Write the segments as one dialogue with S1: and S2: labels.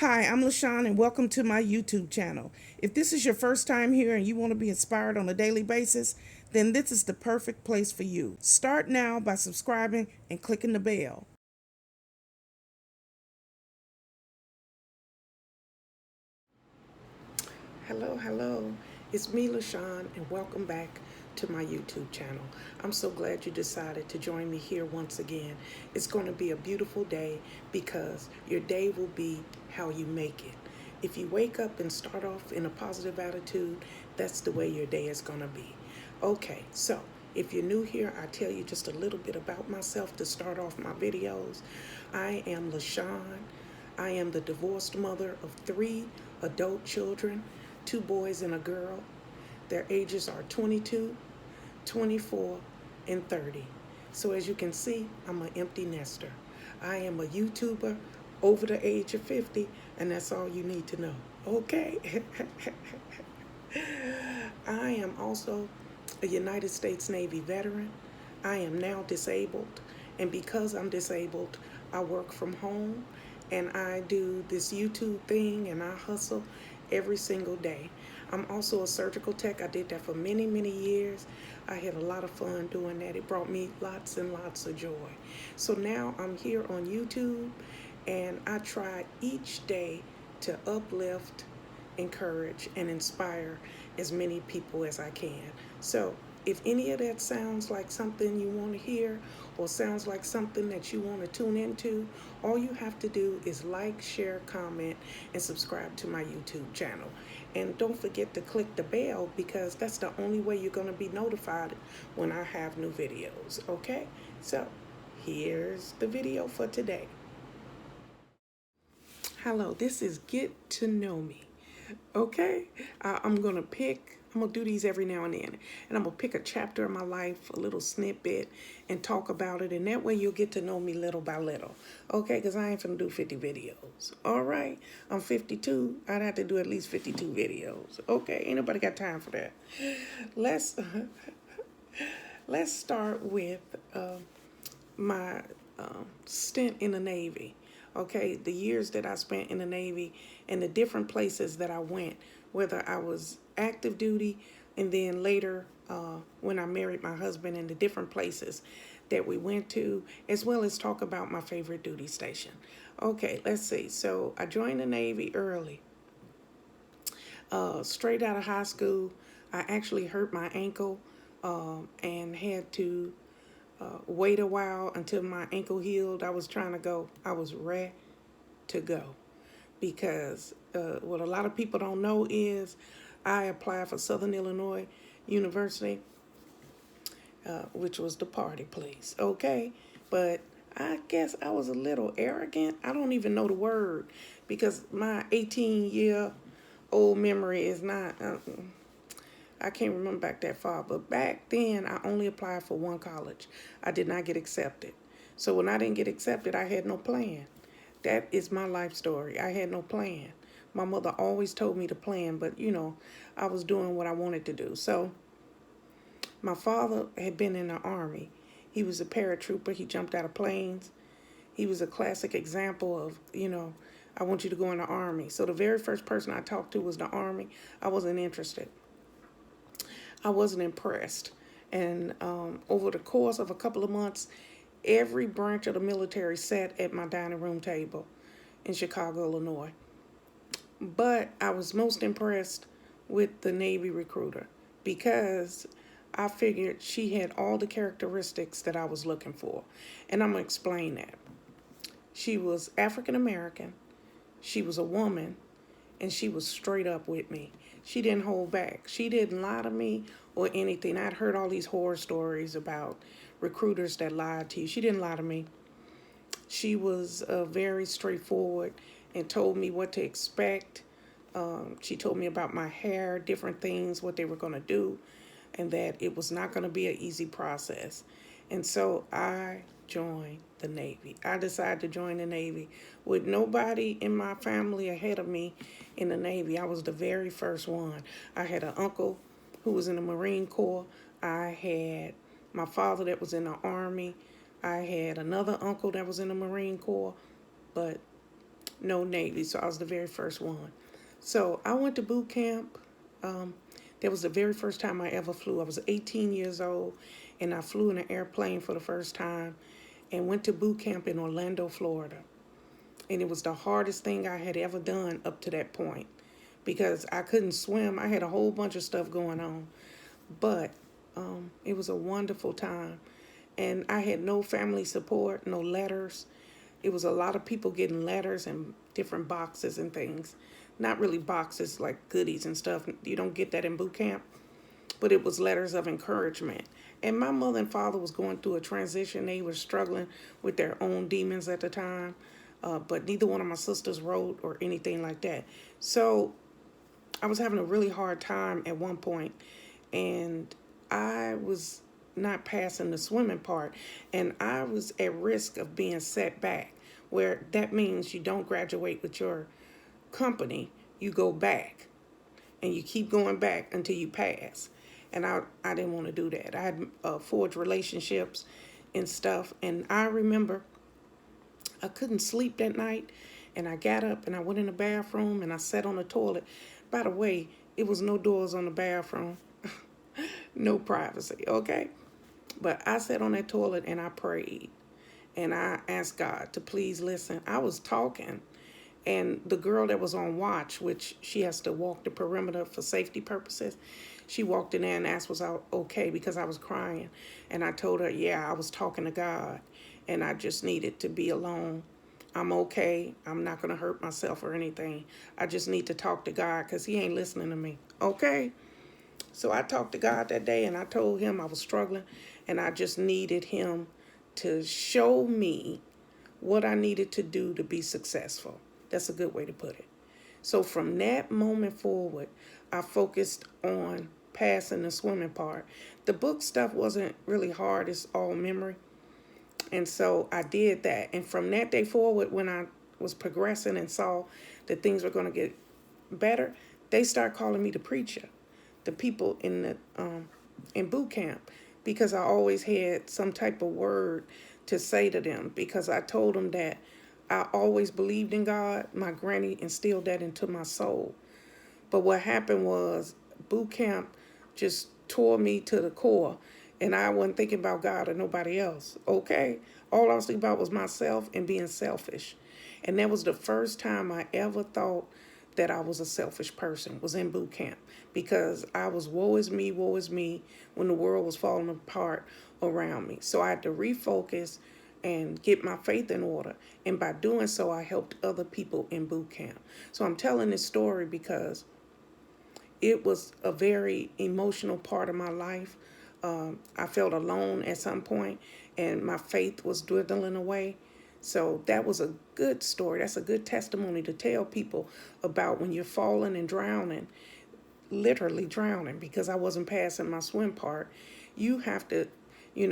S1: Hi, I'm LaShawn and welcome to my YouTube channel. If this is your first time here and you want to be inspired on a daily basis, then this is the perfect place for you. Start now by subscribing and clicking the bell. Hello. It's me, LaShawn, and welcome back to my YouTube channel. I'm so glad you decided to join me here once again. It's going to be a beautiful day because your day will be how you make it. If you wake up and start off in a positive attitude, that's the way your day is going to be. Okay, so if you're new here, I tell you just a little bit about myself to start off my videos. I am LaShawn. I am the divorced mother of 3 adult children, 2 boys and a girl. Their ages are 22, 24, and 30. So as you can see, I'm an empty nester. I am a YouTuber over the age of 50, and that's all you need to know. Okay? I am also a United States Navy veteran. I am now disabled, and because I'm disabled, I work from home and I do this YouTube thing and I hustle every single day. I'm also a surgical tech. I did that for many, many years. I had a lot of fun doing that. It brought me lots and lots of joy. So now I'm here on YouTube and I try each day to uplift, encourage, and inspire as many people as I can. So if any of that sounds like something you want to hear or sounds like something that you want to tune into, all you have to do is like, share, comment, and subscribe to my YouTube channel. And don't forget to click the bell because that's the only way you're going to be notified when I have new videos, okay? So here's the video for today. Hello, this is Get to Know Me. Okay? I'm going to do these every now and then. And I'm going to pick a chapter of my life, a little snippet, and talk about it. And that way you'll get to know me little by little. Okay? Because I ain't finna do 50 videos. All right? I'm 52. I'd have to do at least 52 videos. Okay? Ain't nobody got time for that. Let's, let's start with my stint in the Navy. Okay, the years that I spent in the Navy and the different places that I went, whether I was active duty and then later when I married my husband, and the different places that we went to, as well as talk about my favorite duty station. Okay, let's see. So I joined the Navy early. Straight out of high school, I actually hurt my ankle and had to wait a while until my ankle healed. I was trying to go. I was ready to go because what a lot of people don't know is I applied for Southern Illinois University, which was the party place. Okay, but I guess I was a little arrogant. I don't even know the word because my 18-year-old memory is not. I can't remember back that far, but back then I only applied for one college. I did not get accepted. So when I didn't get accepted, I had no plan. That is my life story. I had no plan. My mother always told me to plan, but I was doing what I wanted to do. So my father had been in the Army. He was a paratrooper. He jumped out of planes. He was a classic example of, I want you to go in the Army. So the very first person I talked to was the Army. I wasn't interested. I wasn't impressed. And over the course of a couple of months, every branch of the military sat at my dining room table in Chicago, Illinois. But I was most impressed with the Navy recruiter because I figured she had all the characteristics that I was looking for. And I'm going to explain that. She was African American, she was a woman, and she was straight up with me. She didn't hold back. She didn't lie to me or anything. I'd heard all these horror stories about recruiters that lied to you. She didn't lie to me. She was very straightforward and told me what to expect. She told me about my hair, different things, what they were going to do, and that it was not going to be an easy process. And so I joined the Navy. I decided to join the Navy with nobody in my family ahead of me in the Navy. I was the very first one. I had an uncle who was in the Marine Corps. I had my father that was in the Army. I had another uncle that was in the Marine Corps. But no Navy. So I was the very first one. So I went to boot camp. Um, that was the very first time I ever flew. I was 18 years old, and I flew in an airplane for the first time and went to boot camp in Orlando, Florida. And it was the hardest thing I had ever done up to that point because I couldn't swim. I had a whole bunch of stuff going on. But it was a wonderful time. And I had no family support, no letters. It was a lot of people getting letters and different boxes and things. Not really boxes like goodies and stuff. You don't get that in boot camp. But it was letters of encouragement. And my mother and father was going through a transition. They were struggling with their own demons at the time. But neither one of my sisters wrote or anything like that. So I was having a really hard time at one point, and I was not passing the swimming part, and I was at risk of being set back, where that means you don't graduate with your company, you go back, and you keep going back until you pass. And I didn't want to do that. I had forged relationships and stuff, and I remember I couldn't sleep that night, and I got up and I went in the bathroom and I sat on the toilet. By the way, it was no doors on the bathroom, no privacy, okay? But I sat on that toilet and I prayed and I asked God to please listen. I was talking, and the girl that was on watch, which she has to walk the perimeter for safety purposes, she walked in there and asked was I okay because I was crying. And I told her, yeah, I was talking to God and I just needed to be alone. I'm okay. I'm not going to hurt myself or anything. I just need to talk to God because he ain't listening to me. Okay? So I talked to God that day and I told him I was struggling and I just needed him to show me what I needed to do to be successful. That's a good way to put it. So from that moment forward, I focused on passing the swimming part. The book stuff wasn't really hard. It's all memory. And so I did that. And from that day forward, when I was progressing and saw that things were going to get better, they started calling me the preacher, the people in boot camp, because I always had some type of word to say to them, because I told them that I always believed in God. My granny instilled that into my soul. But what happened was boot camp just tore me to the core, and I wasn't thinking about God or nobody else, okay? All I was thinking about was myself and being selfish. And that was the first time I ever thought that I was a selfish person, was in boot camp, because I was woe is me, when the world was falling apart around me. So I had to refocus and get my faith in order. And by doing so, I helped other people in boot camp. So I'm telling this story because it was a very emotional part of my life. I felt alone at some point, and my faith was dwindling away. So that was a good story. That's a good testimony to tell people about when you're falling and drowning, literally drowning, because I wasn't passing my swim part. You have to,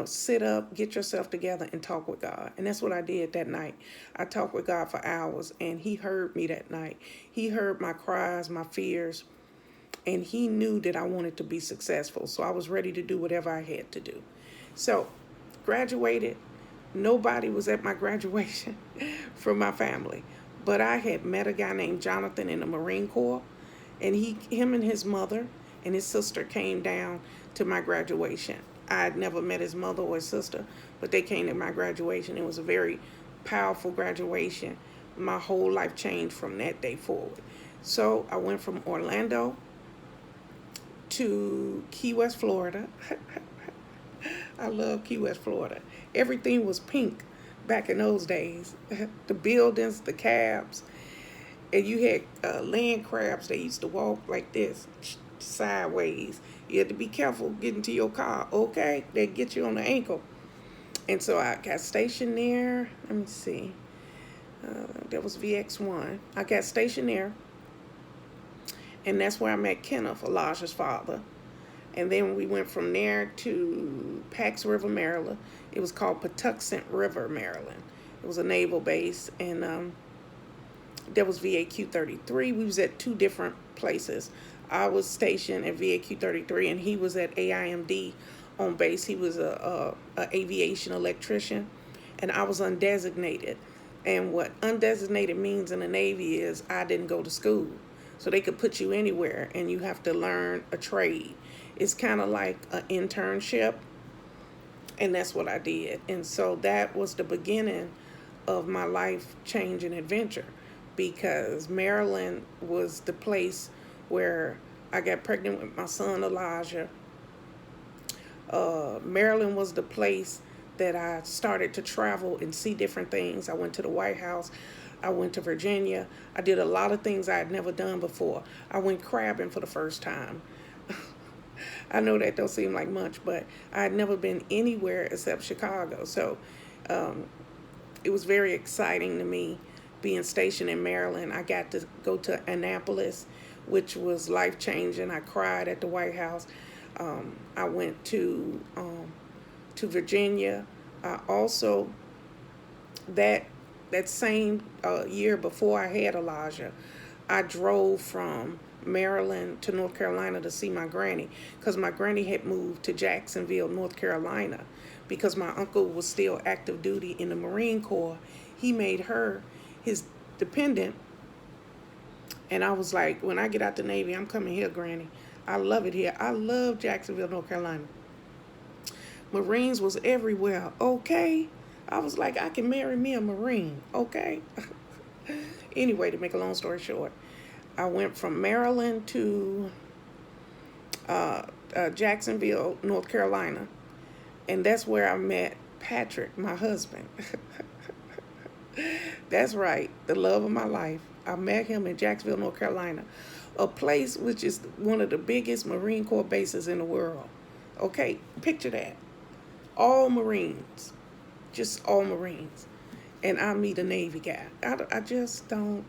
S1: sit up, get yourself together, and talk with God. And that's what I did that night. I talked with God for hours, and he heard me that night. He heard my cries, my fears, and he knew that I wanted to be successful. So I was ready to do whatever I had to do. So, graduated. Nobody was at my graduation from my family. But I had met a guy named Jonathan in the Marine Corps, and him and his mother and his sister came down to my graduation. I had never met his mother or his sister, but they came to my graduation. It was a very powerful graduation. My whole life changed from that day forward. So I went from Orlando to Key West, Florida. I love Key West, Florida. Everything was pink back in those days. The buildings, the cabs, and you had land crabs. They used to walk like this, sideways. You had to be careful getting to your car, okay? They'd get you on the ankle. And so I got stationed there. Let me see. That was VX1. I got stationed there. And that's where I met Kenneth, Elijah's father. And then we went from there to Pax River, Maryland. It was called Patuxent River, Maryland. It was a naval base, and that was VAQ 33. We was at two different places. I was stationed at VAQ 33, and he was at AIMD on base. He was a aviation electrician, and I was undesignated. And what undesignated means in the Navy is I didn't go to school. So they could put you anywhere and you have to learn a trade. It's kind of like an internship, and that's what I did. And so that was the beginning of my life change and adventure, because Maryland was the place where I got pregnant with my son Elijah. Maryland was the place that I started to travel and see different things. I went to the White House. I went to Virginia. I did a lot of things I had never done before. I went crabbing for the first time. I know that don't seem like much, but I had never been anywhere except Chicago. So it was very exciting to me being stationed in Maryland. I got to go to Annapolis, which was life-changing. I cried at the White House. I went to Virginia. I also, that same year before I had Elijah, I drove from Maryland to North Carolina to see my granny, because my granny had moved to Jacksonville, North Carolina, because my uncle was still active duty in the Marine Corps. He made her his dependent, and I was like, when I get out the Navy, I'm coming here, Granny. I love it here. I love Jacksonville, North Carolina. Marines was everywhere, okay? I was like, I can marry me a Marine, okay? Anyway, to make a long story short, I went from Maryland to Jacksonville, North Carolina, and that's where I met Patrick, my husband. That's right, the love of my life. I met him in Jacksonville, North Carolina, a place which is one of the biggest Marine Corps bases in the world. Okay, picture that. All Marines, just all Marines. And I meet a Navy guy. I just don't,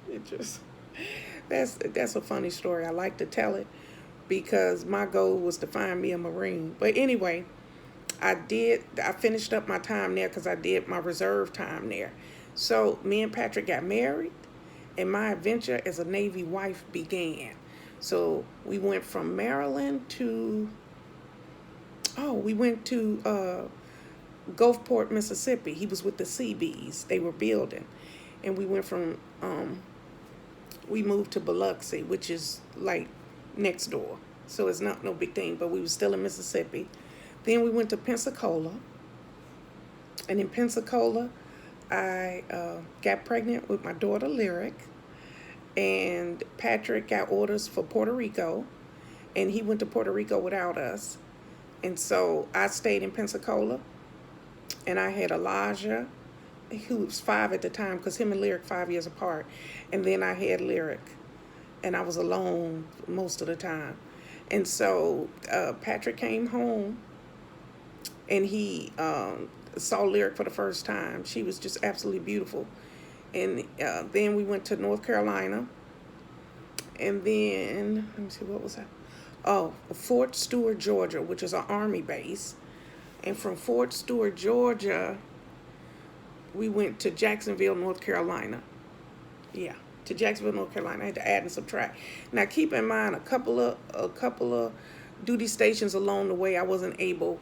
S1: it just, that's a funny story. I like to tell it because my goal was to find me a Marine. But anyway, I finished up my time there because I did my reserve time there. So me and Patrick got married, and my adventure as a Navy wife began. So we went from Maryland to, we went to Gulfport, Mississippi. He was with the Seabees. They were building. And we went from, we moved to Biloxi, which is like next door. So it's not no big thing, but we were still in Mississippi. Then we went to Pensacola. And in Pensacola, I got pregnant with my daughter, Lyric. And Patrick got orders for Puerto Rico. And he went to Puerto Rico without us. And so I stayed in Pensacola. And I had Elijah, who was 5 at the time, because him and Lyric 5 years apart. And then I had Lyric. And I was alone most of the time. And so Patrick came home. And he saw Lyric for the first time. She was just absolutely beautiful. And then we went to North Carolina. And then, let me see, what was that? Oh, Fort Stewart, Georgia, which is an Army base. And from Fort Stewart, Georgia, we went to Jacksonville, North Carolina. Yeah, to Jacksonville, North Carolina. I had to add and subtract. Now, keep in mind, a couple of duty stations along the way, I wasn't able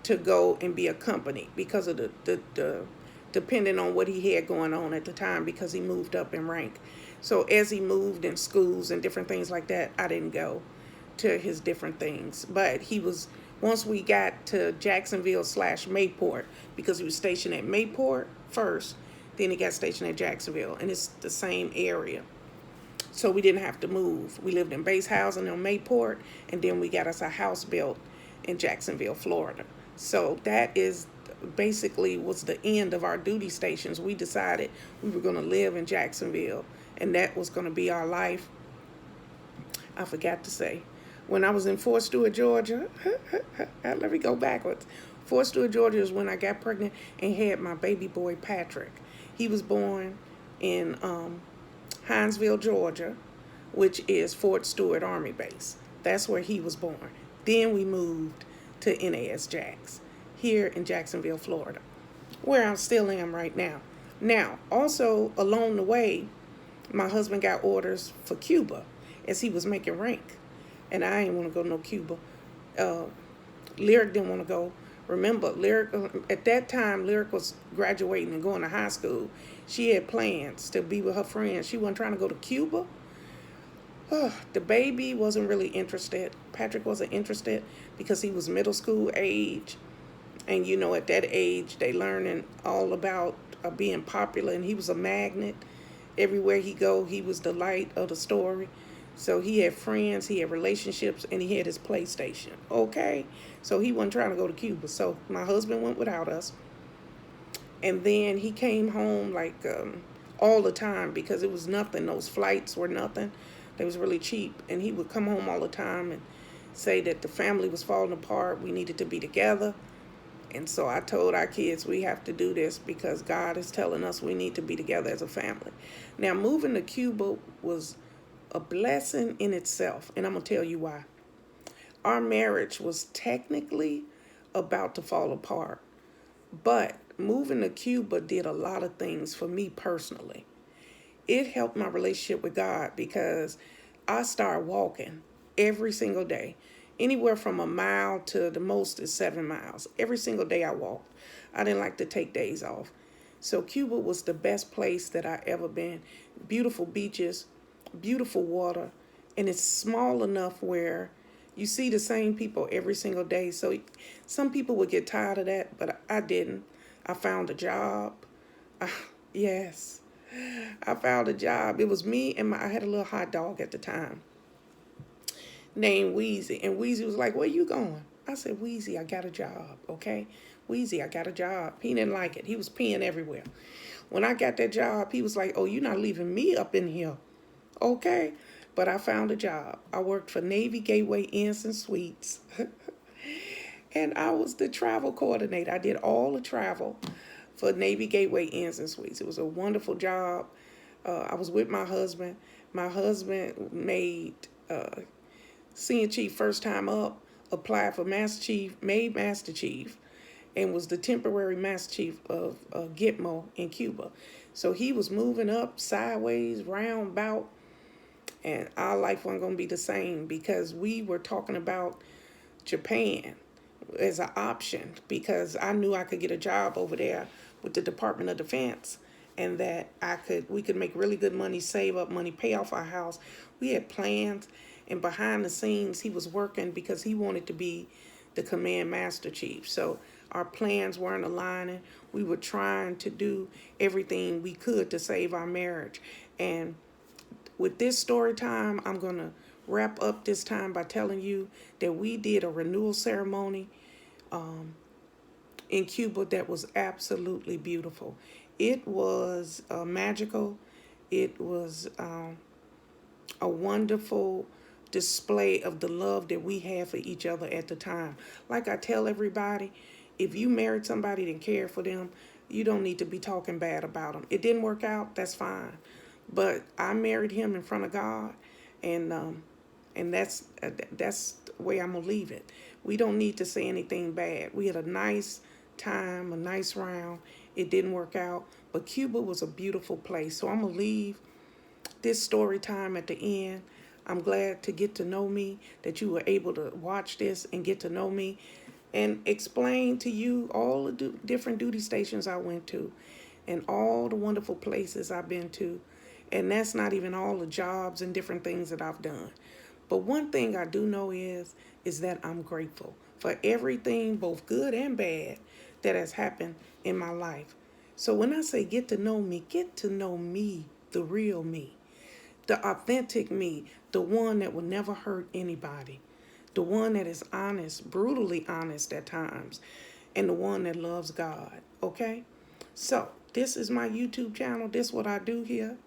S1: to go and be accompanied because of the depending on what he had going on at the time, because he moved up in rank. So as he moved in schools and different things like that, I didn't go to his different things. But he was, once we got to Jacksonville/Mayport, because he was stationed at Mayport first, then he got stationed at Jacksonville, and it's the same area. So we didn't have to move. We lived in base housing on Mayport, and then we got us a house built in Jacksonville, Florida. So that is basically was the end of our duty stations. We decided we were going to live in Jacksonville, and that was going to be our life. I forgot to say, when I was in Fort Stewart, Georgia, let me go backwards. Fort Stewart, Georgia is when I got pregnant and had my baby boy, Patrick. He was born in Hinesville, Georgia, which is Fort Stewart Army Base. That's where he was born. Then we moved to NAS Jax here in Jacksonville, Florida, where I still am right now. Now, also along the way, my husband got orders for Cuba as he was making rank. And I didn't want to go to no Cuba. Lyric didn't want to go. Remember, Lyric at that time, Lyric was graduating and going to high school. She had plans to be with her friends. She wasn't trying to go to Cuba. The baby wasn't really interested. Patrick wasn't interested because he was middle school age, and at that age they learning all about being popular, and he was a magnet. Everywhere he go, he was the light of the story. So he had friends, he had relationships, and he had his PlayStation. Okay, so he wasn't trying to go to Cuba. So my husband went without us, and then he came home like all the time because it was nothing. Those flights were nothing. They was really cheap, and he would come home all the time and say that the family was falling apart. We needed to be together. And so I told our kids we have to do this because God is telling us we need to be together as a family. Now, moving to Cuba was a blessing in itself, and I'm going to tell you why. Our marriage was technically about to fall apart, but moving to Cuba did a lot of things for me personally. It helped my relationship with God because I started walking every single day, anywhere from a mile to the most is 7 miles. Every single day I walked. I didn't like to take days off. So Cuba was the best place that I ever been. Beautiful beaches, beautiful water, and it's small enough where you see the same people every single day. So some people would get tired of that, but I didn't. I found a job. Yes, I found a job. It was me and I had a little hot dog at the time named Wheezy. And Wheezy was like, "Where you going?" I said, "Wheezy, I got a job, okay? Wheezy, I got a job." He didn't like it. He was peeing everywhere. When I got that job, he was like, "Oh, you're not leaving me up in here." Okay. But I found a job. I worked for Navy Gateway Inns and Suites. And I was the travel coordinator. I did all the travel for Navy Gateway Inns and Suites. It was a wonderful job. I was with my husband. My husband made senior chief first time up, applied for master chief, made master chief, and was the temporary master chief of Gitmo in Cuba. So he was moving up sideways, roundabout, and our life wasn't going to be the same because we were talking about Japan as an option because I knew I could get a job over there with the Department of Defense and that we could make really good money, save up money, pay off our house. We had plans, and behind the scenes he was working because he wanted to be the command master chief. So our plans weren't aligning. We were trying to do everything we could to save our marriage. And with this story time, I'm going to wrap up this time by telling you that we did a renewal ceremony in Cuba that was absolutely beautiful. It was magical. It was a wonderful display of the love that we had for each other at the time. Like I tell everybody, if you married somebody and cared for them, you don't need to be talking bad about them. It didn't work out, that's fine. But I married him in front of God, and that's the way I'm gonna leave it. We don't need to say anything bad. We had a nice time, a nice round. It didn't work out, but Cuba was a beautiful place. So I'm gonna leave this story time at the end. I'm glad to get to know me, that you were able to watch this and get to know me and explain to you all the different duty stations I went to and all the wonderful places I've been to. And that's not even all the jobs and different things that I've done. But one thing I do know is that I'm grateful for everything, both good and bad, that has happened in my life. So when I say get to know me, the real me, the authentic me, the one that will never hurt anybody, the one that is honest, brutally honest at times, and the one that loves God. Okay? So this is my YouTube channel. This is what I do here.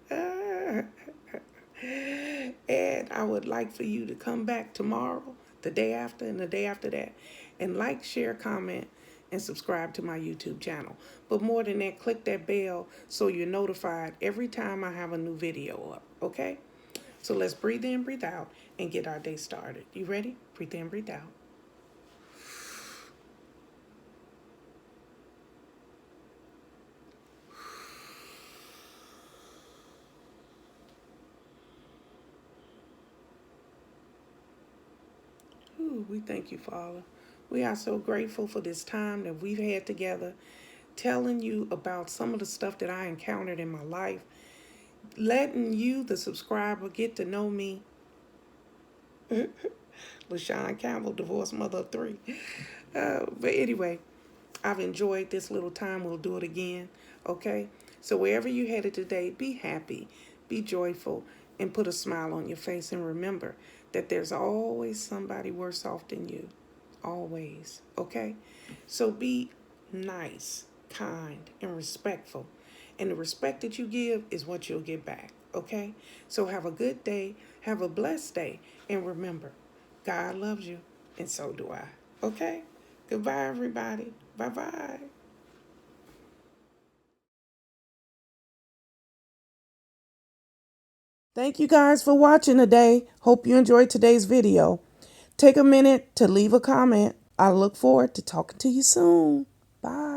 S1: And I would like for you to come back tomorrow, the day after, and the day after that, and like, share, comment, and subscribe to my YouTube channel. But more than that, click that bell so you're notified every time I have a new video up, okay? So let's breathe in, breathe out, and get our day started. You ready? Breathe in, breathe out. Ooh, we thank you, Father. We are so grateful for this time that we've had together, telling you about some of the stuff that I encountered in my life, letting you, the subscriber, get to know me. LaShawn Campbell, divorced mother of three. But anyway, I've enjoyed this little time. We'll do it again. Okay? So wherever you headed today, be happy, be joyful, and put a smile on your face. And remember that there's always somebody worse off than you. Always. Okay? So be nice, kind, and respectful. And the respect that you give is what you'll get back. Okay? So have a good day. Have a blessed day. And remember, God loves you, and so do I. Okay? Goodbye, everybody. Bye bye. Thank you guys for watching today. Hope you enjoyed today's video. Take a minute to leave a comment. I look forward to talking to you soon. Bye.